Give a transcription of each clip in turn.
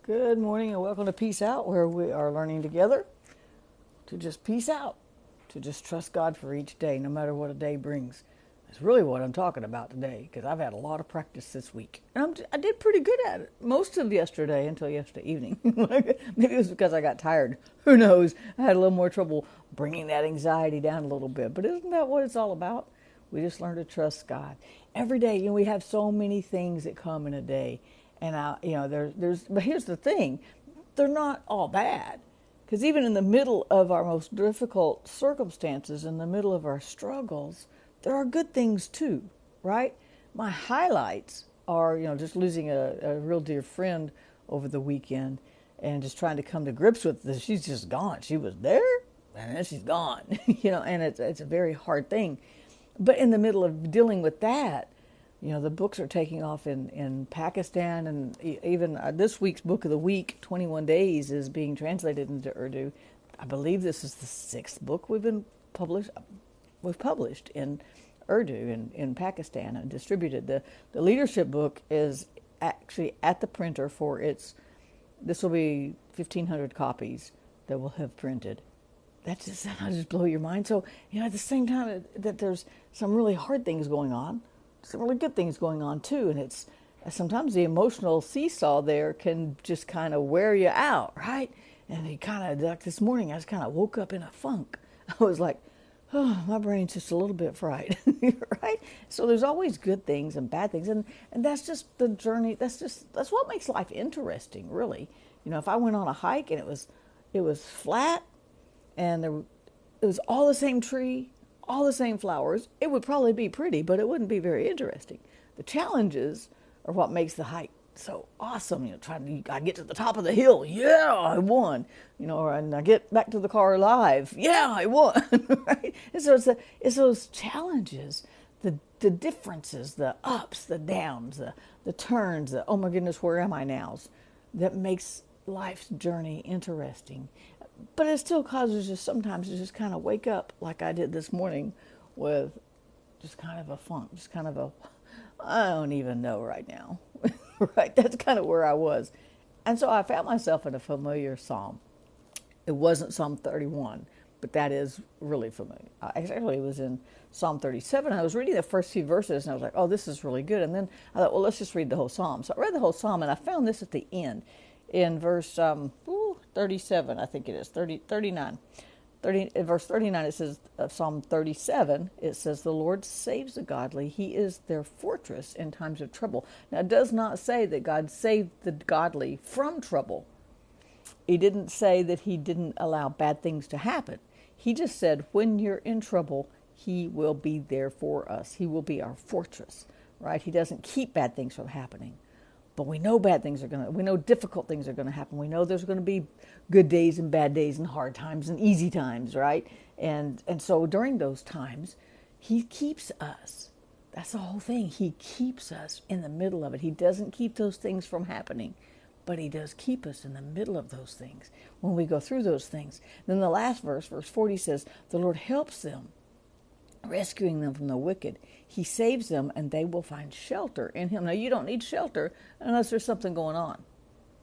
Good morning and welcome to Peace Out, where we are learning together to just peace out, to just trust God for each day, no matter what a day brings. That's really what I'm talking about today, because I've had a lot of practice this week. And I did pretty good at it most of yesterday until yesterday evening. Maybe it was because I got tired. Who knows? I had a little more trouble bringing that anxiety down a little bit. But isn't that what it's all about? We just learn to trust God. Every day, we have so many things that come in a day. And but here's the thing, they're not all bad, because even in the middle of our most difficult circumstances, in the middle of our struggles, there are good things too, right? My highlights are, just losing a real dear friend over the weekend, and just trying to come to grips with this. She's just gone. She was there, and then she's gone. And it's a very hard thing. But in the middle of dealing with that, the books are taking off in Pakistan, and even this week's book of the week, 21 Days, is being translated into Urdu. I believe this is the sixth book we've published in Urdu in Pakistan and distributed. The leadership book is actually at the printer this will be 1,500 copies that we'll have printed. That'll just blow your mind. So, at the same time that there's some really hard things going on, some really good things going on too. And it's sometimes the emotional seesaw there can just kind of wear you out, right? And you kind of, like this morning, I just kind of woke up in a funk. I was like, oh, my brain's just a little bit fried, right? So there's always good things and bad things. And that's just the journey. That's what makes life interesting, really. If I went on a hike and it was flat, and it was all the same tree, all the same flowers, it would probably be pretty, but it wouldn't be very interesting. The challenges are what makes the hike so awesome. I get to the top of the hill, yeah, I won. And I get back to the car alive, yeah, I won. Right? And so it's those challenges, the differences, the ups, the downs, the turns, the oh my goodness, where am I now, that makes life's journey interesting. But it still causes you sometimes to just kind of wake up like I did this morning with just kind of a funk, just kind of I don't even know right now. Right? That's kind of where I was. And so I found myself in a familiar psalm. It wasn't Psalm 31, but that is really familiar. Actually, it was in Psalm 37. I was reading the first few verses, and I was like, oh, this is really good. And then I thought, well, let's just read the whole psalm. So I read the whole psalm, and I found this at the end in verse 37, I think it is, 39. In verse 39, it says, of Psalm 37, it says, the Lord saves the godly. He is their fortress in times of trouble. Now, it does not say that God saved the godly from trouble. He didn't say that he didn't allow bad things to happen. He just said, when you're in trouble, he will be there for us. He will be our fortress, right? He doesn't keep bad things from happening. But we know we know difficult things are going to happen. We know there's going to be good days and bad days and hard times and easy times, right? And so during those times, he keeps us. That's the whole thing. He keeps us in the middle of it. He doesn't keep those things from happening, but he does keep us in the middle of those things when we go through those things. Then the last verse 40 says, the Lord helps them, rescuing them from the wicked. He saves them, and they will find shelter in him. Now, you don't need shelter unless there's something going on,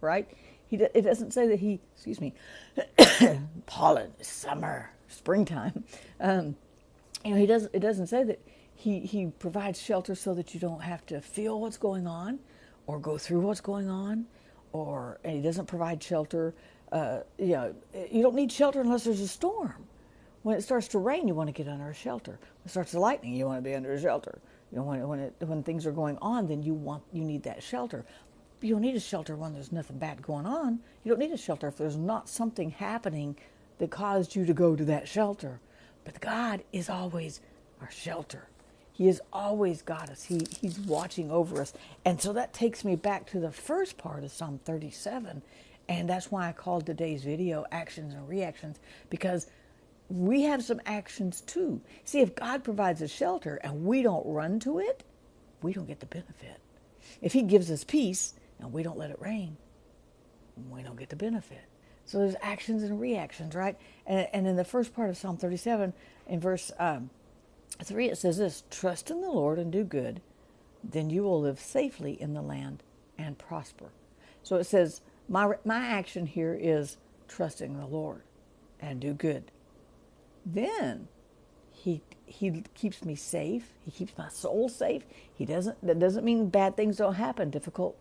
right? It doesn't say that pollen, summer, springtime. It doesn't say that he provides shelter so that you don't have to feel what's going on or go through what's going on, and he doesn't provide shelter. You don't need shelter unless there's a storm. When it starts to rain, you want to get under a shelter. When it starts to lightning, you want to be under a shelter. When things are going on, then you need that shelter. You don't need a shelter when there's nothing bad going on. You don't need a shelter if there's not something happening that caused you to go to that shelter. But God is always our shelter. He has always got us. He's watching over us. And so that takes me back to the first part of Psalm 37. And that's why I called today's video Actions and Reactions, because we have some actions too. See, if God provides a shelter and we don't run to it, we don't get the benefit. If he gives us peace and we don't let it rain, we don't get the benefit. So there's actions and reactions, right? And in the first part of Psalm 37, in verse 3, it says this, trust in the Lord and do good, then you will live safely in the land and prosper. So it says, My action here is trusting the Lord and do good. Then he keeps me safe. He keeps my soul safe. That doesn't mean bad things don't happen.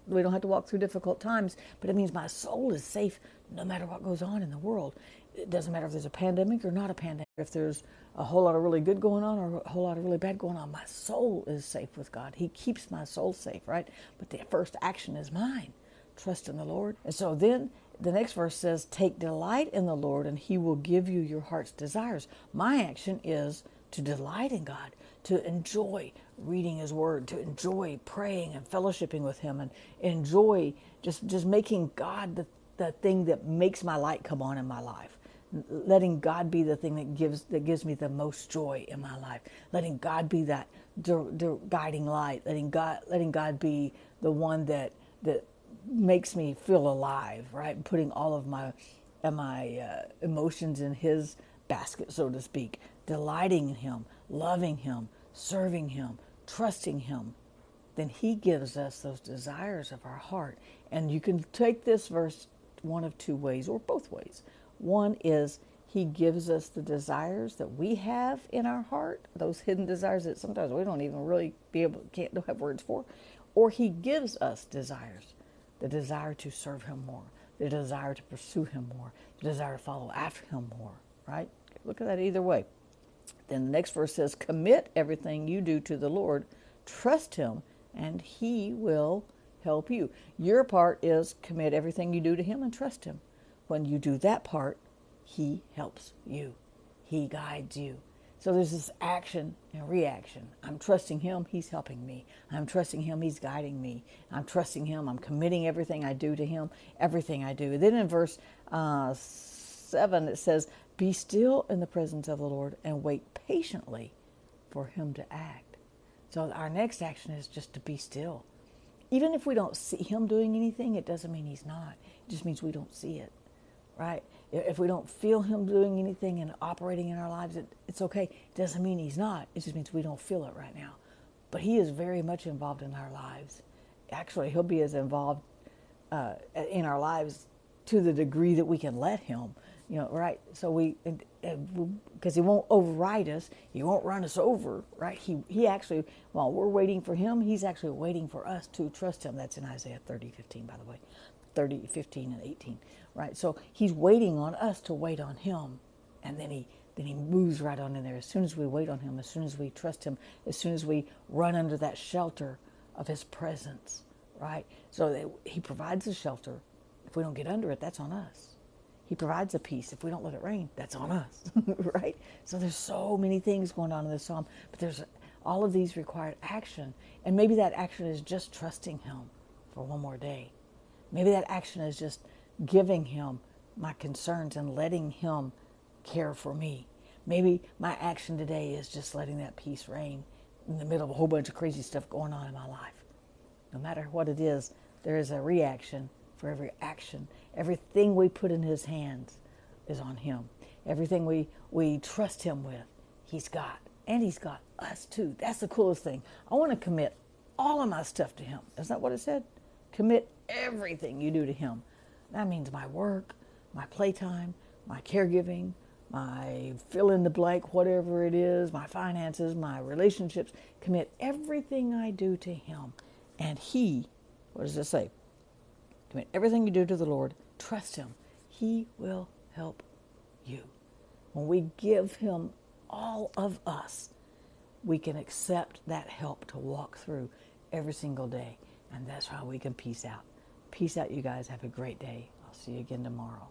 We don't have to walk through difficult times, but it means my soul is safe no matter what goes on in the world. It doesn't matter if there's a pandemic or not a pandemic. If there's a whole lot of really good going on or a whole lot of really bad going on, my soul is safe with God. He keeps my soul safe, right? But the first action is mine. Trust in the Lord. And so then the next verse says, take delight in the Lord and he will give you your heart's desires. My action is to delight in God, to enjoy reading his word, to enjoy praying and fellowshipping with him, and enjoy just making God the thing that makes my light come on in my life. Letting God be the thing that gives me the most joy in my life. Letting God be that guiding light. Letting God be the one that makes me feel alive, right? Putting all of my emotions in his basket, so to speak. Delighting in him, loving him, serving him, trusting him. Then he gives us those desires of our heart. And you can take this verse one of two ways or both ways. One is he gives us the desires that we have in our heart, those hidden desires that sometimes we don't even really don't have words for, or he gives us desires, the desire to serve him more, the desire to pursue him more, the desire to follow after him more, right? Look at that either way. Then the next verse says, commit everything you do to the Lord, trust him, and he will help you. Your part is commit everything you do to him and trust him. When you do that part, he helps you. He guides you. So there's this action and reaction. I'm trusting him, he's helping me. I'm trusting him, he's guiding me. I'm trusting him, I'm committing everything I do to him, everything I do. Then in verse 7, it says, be still in the presence of the Lord and wait patiently for him to act. So our next action is just to be still. Even if we don't see him doing anything, it doesn't mean he's not. It just means we don't see it, right? If we don't feel him doing anything and operating in our lives, it's okay. It doesn't mean he's not. It just means we don't feel it right now. But he is very much involved in our lives. Actually, he'll be as involved in our lives to the degree that we can let him, right? So because he won't override us, he won't run us over, right? He actually, while we're waiting for him, he's actually waiting for us to trust him. That's in Isaiah 30:15, by the way, 30:15 and 18, right? So he's waiting on us to wait on him, and then he moves right on in there. As soon as we wait on him, as soon as we trust him, as soon as we run under that shelter of his presence, right? So that he provides a shelter. If we don't get under it, that's on us. He provides a peace. If we don't let it rain, that's on us, right? So there's so many things going on in this psalm, but there's all of these required action. And maybe that action is just trusting him for one more day. Maybe that action is just giving him my concerns and letting him care for me. Maybe my action today is just letting that peace reign in the middle of a whole bunch of crazy stuff going on in my life. No matter what it is, there is a reaction for every action. Everything we put in his hands is on him. Everything we trust him with, he's got. And he's got us too. That's the coolest thing. I want to commit all of my stuff to him. Isn't that what it said? Commit everything you do to him. That means my work, my playtime, my caregiving, my fill in the blank, whatever it is, my finances, my relationships. Commit everything I do to him. And he, what does it say? Commit everything you do to the Lord. Trust him. He will help you. When we give him all of us, we can accept that help to walk through every single day. And that's how we can peace out. Peace out, you guys. Have a great day. I'll see you again tomorrow.